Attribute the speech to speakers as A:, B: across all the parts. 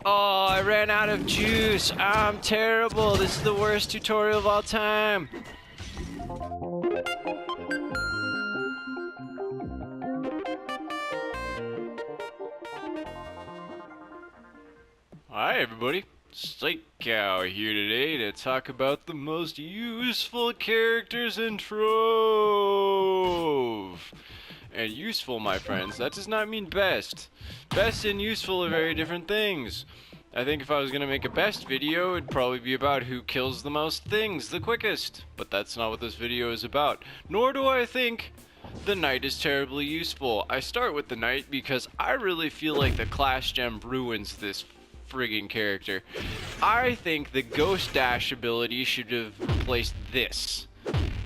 A: Oh, I ran out of juice. I'm terrible. This is the worst tutorial of all time. Hi everybody, Psychow here today to talk about the most useful characters in Trove. And useful, my friends, that does not mean best. Best and useful are very different things. I think if I was gonna make a best video, it'd probably be about who kills the most things the quickest. But that's not what this video is about. Nor do I think the knight is terribly useful. I start with the knight because I really feel like the class gem ruins this friggin' character. I think the ghost dash ability should have replaced this.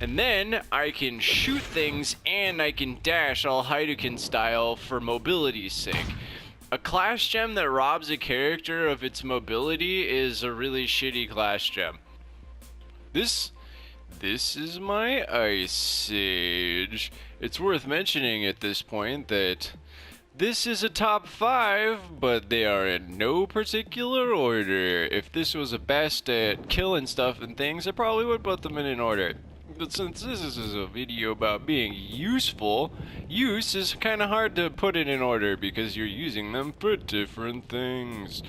A: And then I can shoot things and I can dash all Hadouken style for mobility's sake. A class gem that robs a character of its mobility is a really shitty class gem. This is my Ice Sage. It's worth mentioning at this point that this is a top 5, but they are in no particular order. If this was a best at killing stuff and things, I probably would put them in an order. But since this is a video about being useful, use is kind of hard to put it in order because you're using them for different things.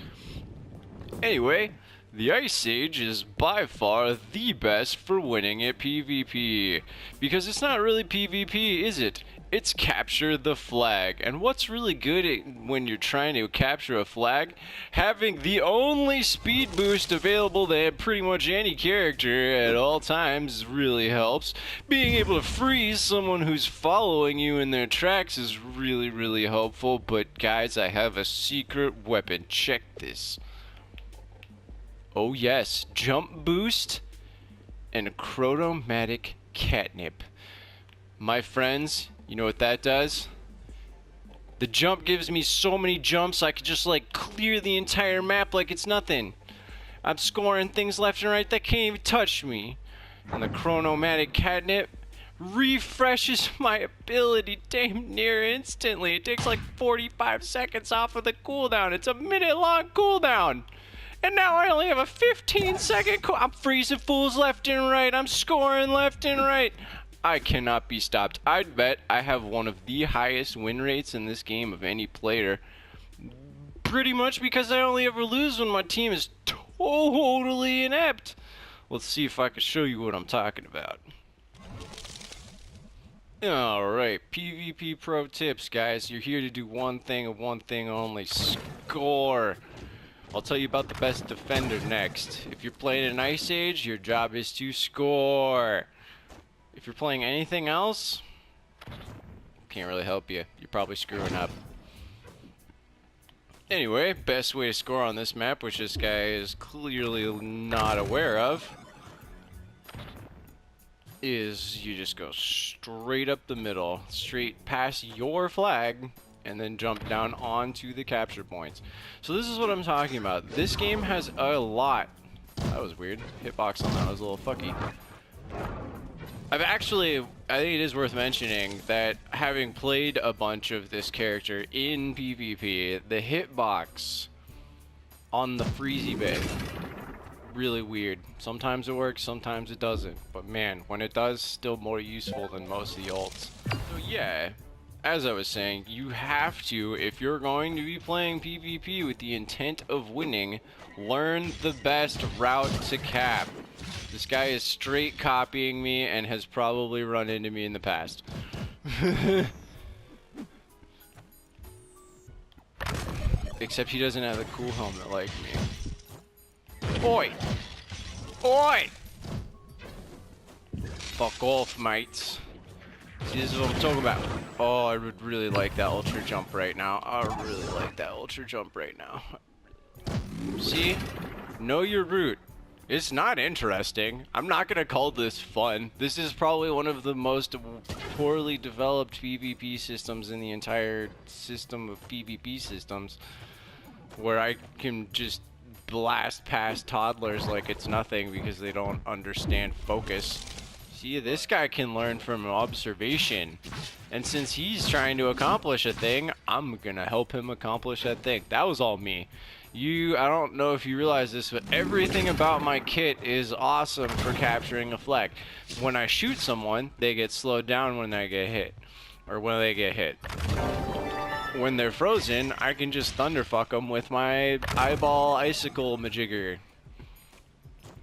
A: Anyway, the Ice Sage is by far the best for winning at PvP. Because it's not really PvP, is it? It's capture the flag. And what's really good when you're trying to capture a flag? Having the only speed boost available to pretty much any character at all times really helps. Being able to freeze someone who's following you in their tracks is really helpful. But guys, I have a secret weapon. Check this. Oh yes, jump boost and chromatic catnip. My friends, you know what that does? The jump gives me so many jumps I could just like clear the entire map like it's nothing. I'm scoring things left and right that can't even touch me. And the chromatic catnip refreshes my ability damn near instantly. It takes like 45 seconds off of the cooldown. It's a minute-long cooldown. And now I only have a 15-second I'm freezing fools left and right. I'm scoring left and right. I cannot be stopped. I'd bet I have one of the highest win rates in this game of any player. Pretty much because I only ever lose when my team is totally inept. Let's see if I can show you what I'm talking about. Alright, PvP pro tips, guys. You're here to do one thing and one thing only. Score. I'll tell you about the best defender next. If you're playing an Ice Sage, your job is to score. If you're playing anything else, can't really help you. You're probably screwing up. Anyway, best way to score on this map, which this guy is clearly not aware of, is you just go straight up the middle, straight past your flag, and then jump down onto the capture points. So this is what I'm talking about. This game has a lot. That was weird. Hitbox on that was a little fucky. I think it is worth mentioning that having played a bunch of this character in PvP, the hitbox on the freezy bit, really weird. Sometimes it works, sometimes it doesn't. But man, when it does, still more useful than most of the ults. So yeah, as I was saying, you have to, if you're going to be playing PvP with the intent of winning, learn the best route to cap. This guy is straight copying me and has probably run into me in the past. Except he doesn't have the cool helmet like me. Oi! Oi! Fuck off, mates. See, this is what I'm talking about. Oh, I would really like that ultra jump right now. I really like that ultra jump right now. See? Know your route. It's not interesting. I'm not gonna call this fun. This is probably one of the most poorly developed PvP systems in the entire system of PvP systems, where I can just blast past toddlers like it's nothing because they don't understand focus. See, this guy can learn from observation. And since he's trying to accomplish a thing, I'm gonna help him accomplish that thing. That was all me. I don't know if you realize this, but everything about my kit is awesome for capturing a flag. When I shoot someone, they get slowed down when I get hit, or when they get hit. When they're frozen, I can just thunderfuck them with my eyeball icicle majigger,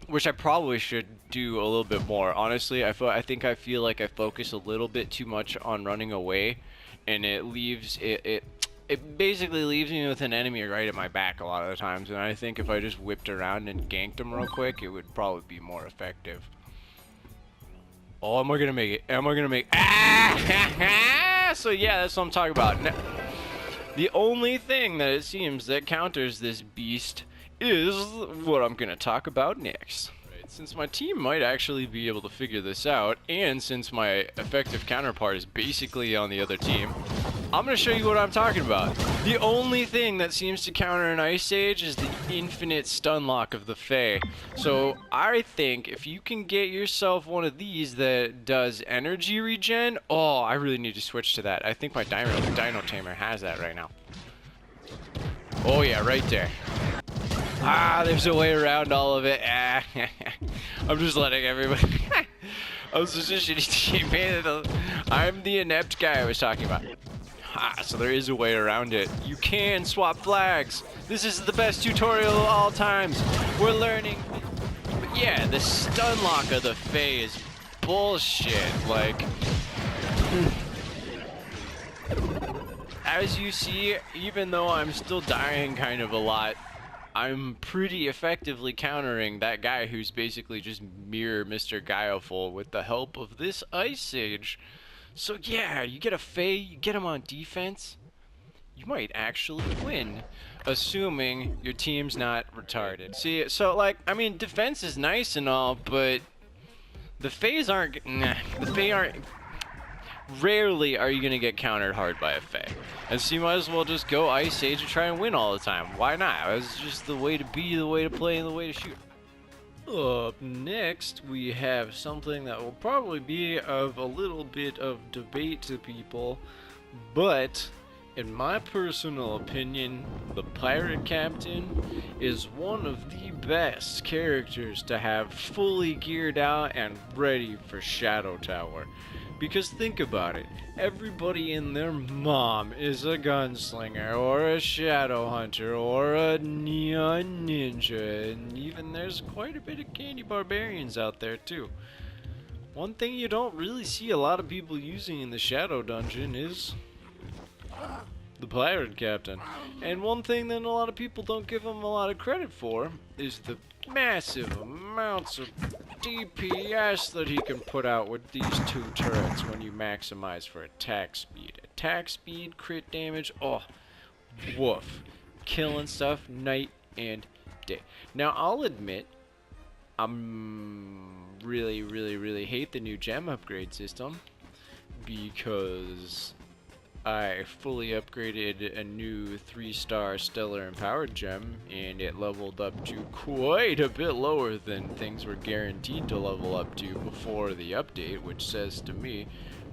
A: which I probably should do a little bit more. Honestly, I feel like I focus a little bit too much on running away, and it basically leaves me with an enemy right at my back a lot of the times. And I think if I just whipped around and ganked them real quick, it would probably be more effective. Oh, am I gonna make it? Am I gonna make? Ah! So yeah, that's what I'm talking about. Now, the only thing that it seems that counters this beast is what I'm gonna talk about next. Right, since my team might actually be able to figure this out, and since my effective counterpart is basically on the other team, I'm gonna show you what I'm talking about. The only thing that seems to counter an Ice Age is the infinite stun lock of the Fae. So I think if you can get yourself one of these that does energy regen, oh, I really need to switch to that. I think my Dino Tamer has that right now. Oh yeah, right there. Ah, there's a way around all of it. Ah, I'm just letting everybody. I'm such a shitty teammate. I'm the inept guy I was talking about. Ah, so there is a way around it. You can swap flags. This is the best tutorial of all times. We're learning. But yeah, the stun lock of the Fae is bullshit. Like, as you see, even though I'm still dying kind of a lot, I'm pretty effectively countering that guy who's basically just mere Mr. Guileful with the help of this Ice Age. So yeah, you get a Fae, you get him on defense, you might actually win, assuming your team's not retarded. See, so like, I mean, defense is nice and all, but the Faes aren't, rarely are you gonna get countered hard by a Fae. And so you might as well just go Ice Age and try and win all the time. Why not? It's just the way to be, the way to play, and the way to shoot. Up next, we have something that will probably be of a little bit of debate to people, but in my personal opinion, the Pirate Captain is one of the best characters to have fully geared out and ready for Shadow Tower. Because think about it, everybody and their mom is a gunslinger, or a shadow hunter, or a neon ninja, and even there's quite a bit of candy barbarians out there too. One thing you don't really see a lot of people using in the Shadow Dungeon is the Pirate Captain. And one thing that a lot of people don't give him a lot of credit for is the massive amounts of DPS that he can put out with these two turrets when you maximize for attack speed. Attack speed, crit damage, oh, woof. Killing stuff night and day. Now, I'll admit, I'm really hate the new gem upgrade system because I fully upgraded a new 3-star Stellar Empowered gem, and it leveled up to quite a bit lower than things were guaranteed to level up to before the update, which says to me,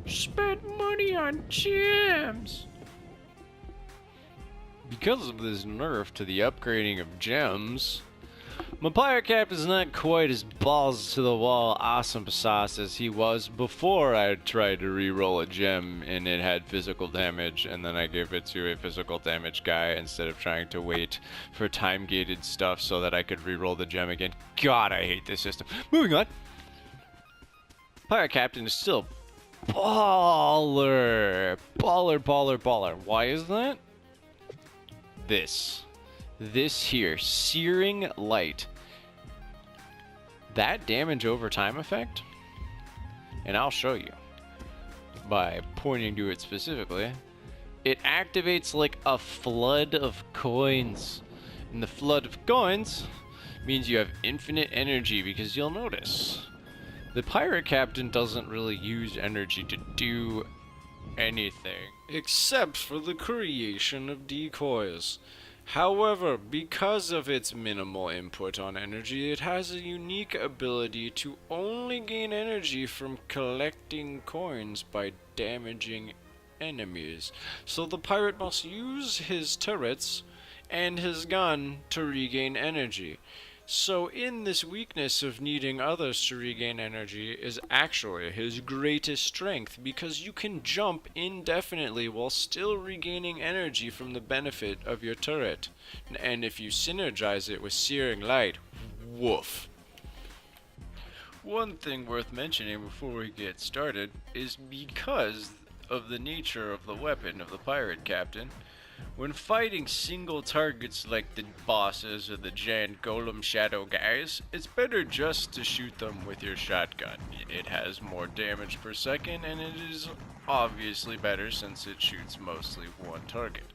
A: spend money on gems! Because of this nerf to the upgrading of gems, my Pirate Cap is not quite as balls to the wall awesome sauce as he was before I tried to re-roll a gem and it had physical damage, and then I gave it to a physical damage guy instead of trying to wait for time-gated stuff so that I could re-roll the gem again. God, I hate this system. Moving on. Pirate Captain is still baller. Baller. Why is that? This here, Searing Light. That damage over time effect, and I'll show you by pointing to it specifically, it activates like a flood of coins. And the flood of coins means you have infinite energy, because you'll notice the Pirate Captain doesn't really use energy to do anything except for the creation of decoys. However, because of its minimal input on energy, it has a unique ability to only gain energy from collecting coins by damaging enemies. So the pirate must use his turrets and his gun to regain energy. So in this weakness of needing others to regain energy is actually his greatest strength, because you can jump indefinitely while still regaining energy from the benefit of your turret. And if you synergize it with Searing Light, woof. One thing worth mentioning before we get started is because of the nature of the weapon of the pirate captain, when fighting single targets like the bosses or the giant golem shadow guys, it's better just to shoot them with your shotgun. It has more damage per second, and it is obviously better since it shoots mostly one target.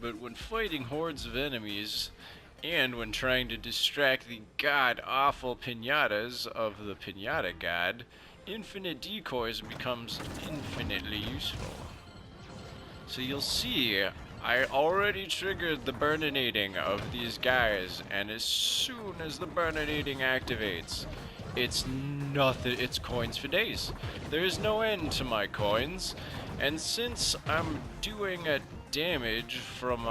A: But when fighting hordes of enemies, and when trying to distract the god-awful pinatas of the pinata god, infinite decoys becomes infinitely useful. So you'll see, I already triggered the burninating of these guys, and as soon as the burninating activates, it's nothing, it's coins for days. There is no end to my coins, and since I'm doing a damage from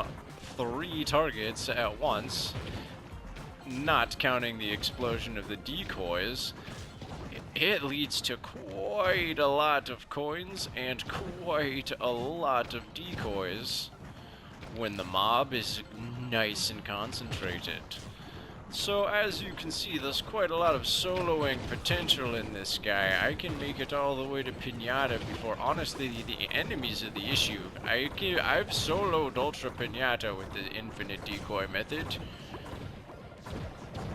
A: 3 targets at once, not counting the explosion of the decoys, it leads to quite a lot of coins and quite a lot of decoys when the mob is nice and concentrated. So as you can see, there's quite a lot of soloing potential in this guy. I can make it all the way to Pinata before, honestly, the enemies are the issue. I've soloed Ultra Pinata with the infinite decoy method.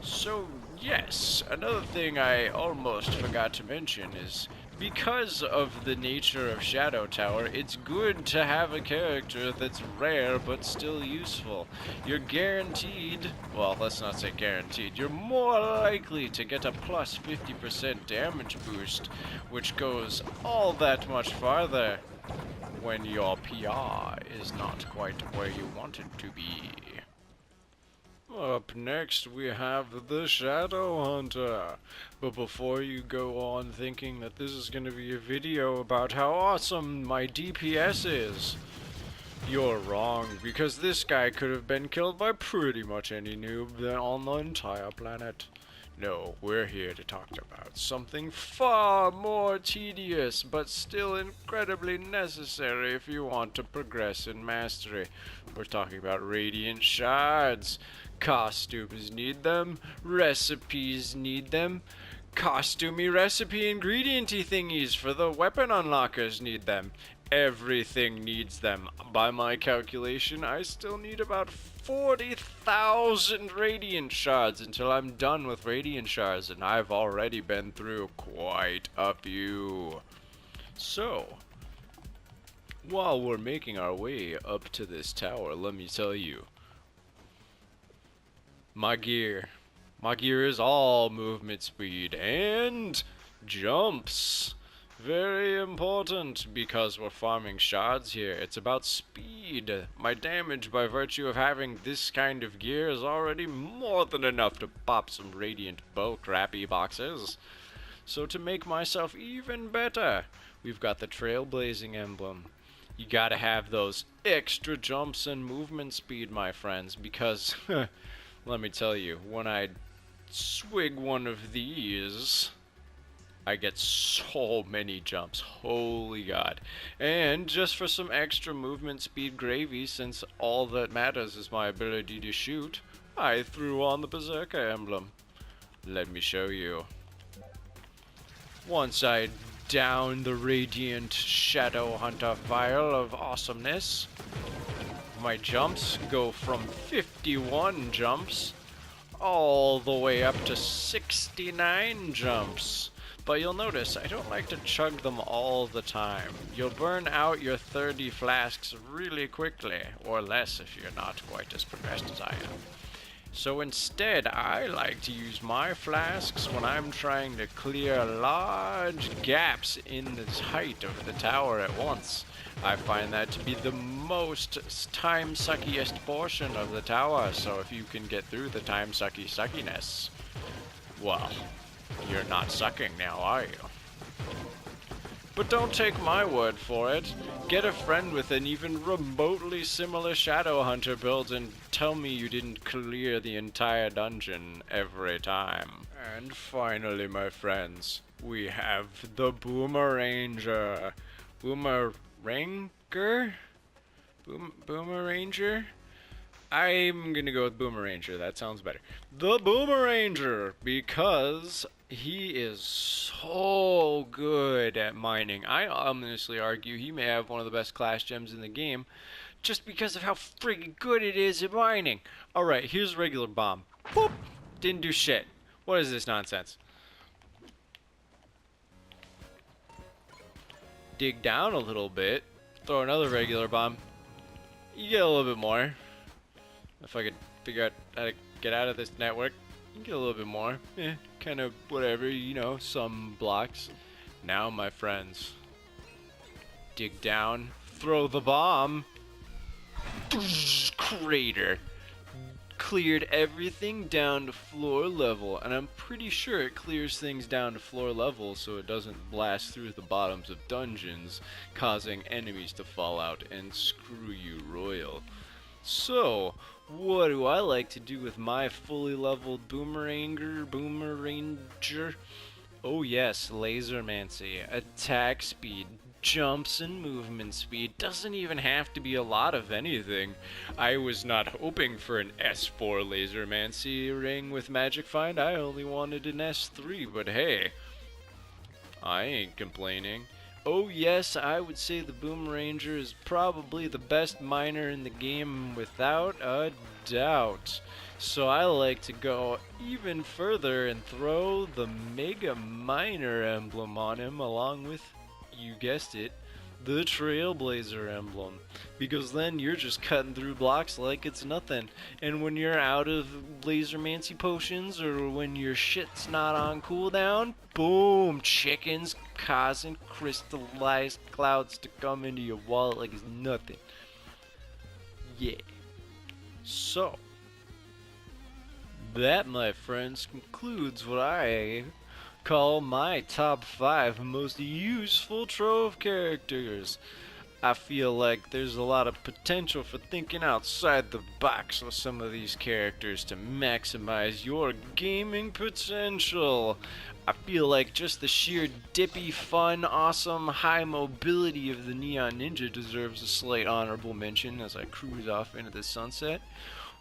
A: So yes, another thing I almost forgot to mention is, because of the nature of Shadow Tower, it's good to have a character that's rare but still useful. You're guaranteed, well, let's not say guaranteed, you're more likely to get a plus 50% damage boost, which goes all that much farther when your PR is not quite where you want it to be. Up next, we have the Shadow Hunter. But before you go on thinking that this is going to be a video about how awesome my DPS is, you're wrong, because this guy could have been killed by pretty much any noob on the entire planet. No, we're here to talk about something far more tedious, but still incredibly necessary if you want to progress in mastery. We're talking about Radiant Shards. Costumes need them, recipes need them, costumey recipe ingredienty thingies for the weapon unlockers need them. Everything needs them. By my calculation, I still need about 40,000 Radiant Shards until I'm done with Radiant Shards, and I've already been through quite a few. So, while we're making our way up to this tower, let me tell you, my gear is all movement speed and jumps. Very important, because we're farming shards here. It's about speed. My damage, by virtue of having this kind of gear, is already more than enough to pop some radiant bow crappy boxes. So to make myself even better, we've got the trailblazing emblem. You gotta have those extra jumps and movement speed, my friends, because let me tell you, when I swig one of these, I get so many jumps. Holy God. And just for some extra movement speed gravy, since all that matters is my ability to shoot, I threw on the Berserker emblem. Let me show you. Once I down the Radiant Shadow Hunter vial of awesomeness, my jumps go from 51 jumps all the way up to 69 jumps. But you'll notice I don't like to chug them all the time. You'll burn out your 30 flasks really quickly, or less if you're not quite as progressed as I am. So instead, I like to use my flasks when I'm trying to clear large gaps in the height of the tower at once. I find that to be the most time-suckiest portion of the tower, so if you can get through the time-suckiness, well, you're not sucking now, are you? But don't take my word for it. Get a friend with an even remotely similar Shadow Hunter build and tell me you didn't clear the entire dungeon every time. And finally, my friends, we have the Boomeranger. Boomeranger? Boomeranger? I'm gonna go with Boomeranger, that sounds better. The Boomeranger, because he is so good at mining. I honestly argue he may have one of the best class gems in the game, just because of how freaking good it is at mining. Alright, here's a regular bomb. Boop! Didn't do shit. What is this nonsense? Dig down a little bit, throw another regular bomb. You get a little bit more. If I could figure out how to get out of this network, you get a little bit more. Kind of whatever, you know, some blocks. Now, my friends, dig down, throw the bomb. Crater. Cleared everything down to floor level, and I'm pretty sure it clears things down to floor level so it doesn't blast through the bottoms of dungeons, causing enemies to fall out and screw you royal. So, what do I like to do with my fully leveled Boomeranger? Oh yes, Lasermancy, attack speed, jumps and movement speed. Doesn't even have to be a lot of anything. I was not hoping for an S4 Lasermancy ring with Magic Find. I only wanted an S3, but hey, I ain't complaining. Oh yes, I would say the Boomeranger is probably the best miner in the game without a doubt. So I like to go even further and throw the Mega Miner emblem on him along with, you guessed it, the Trailblazer emblem. Because then you're just cutting through blocks like it's nothing. And when you're out of Lasermancy potions or when your shit's not on cooldown, boom, chickens causing crystallized clouds to come into your wallet like it's nothing. Yeah. So, that, my friends, concludes what I call my top 5 most useful Trove characters. I feel like there's a lot of potential for thinking outside the box with some of these characters to maximize your gaming potential. I feel like just the sheer dippy, fun, awesome, high mobility of the Neon Ninja deserves a slight honorable mention as I cruise off into the sunset.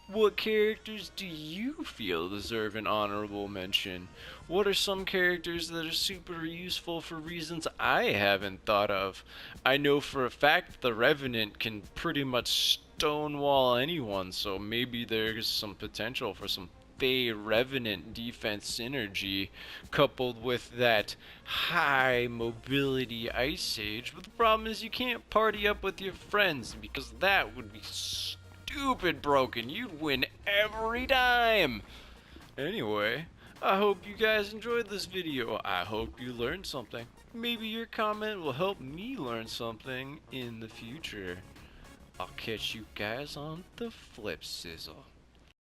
A: What characters do you feel deserve an honorable mention? What are some characters that are super useful for reasons I haven't thought of? I know for a fact the Revenant can pretty much stonewall anyone, so maybe there's some potential for some Fey Revenant defense synergy coupled with that high mobility Ice Sage. But the problem is you can't party up with your friends because that would be stupid broken. You'd win every time. Anyway, I hope you guys enjoyed this video. I hope you learned something. Maybe your comment will help me learn something in the future. I'll catch you guys on the flip sizzle.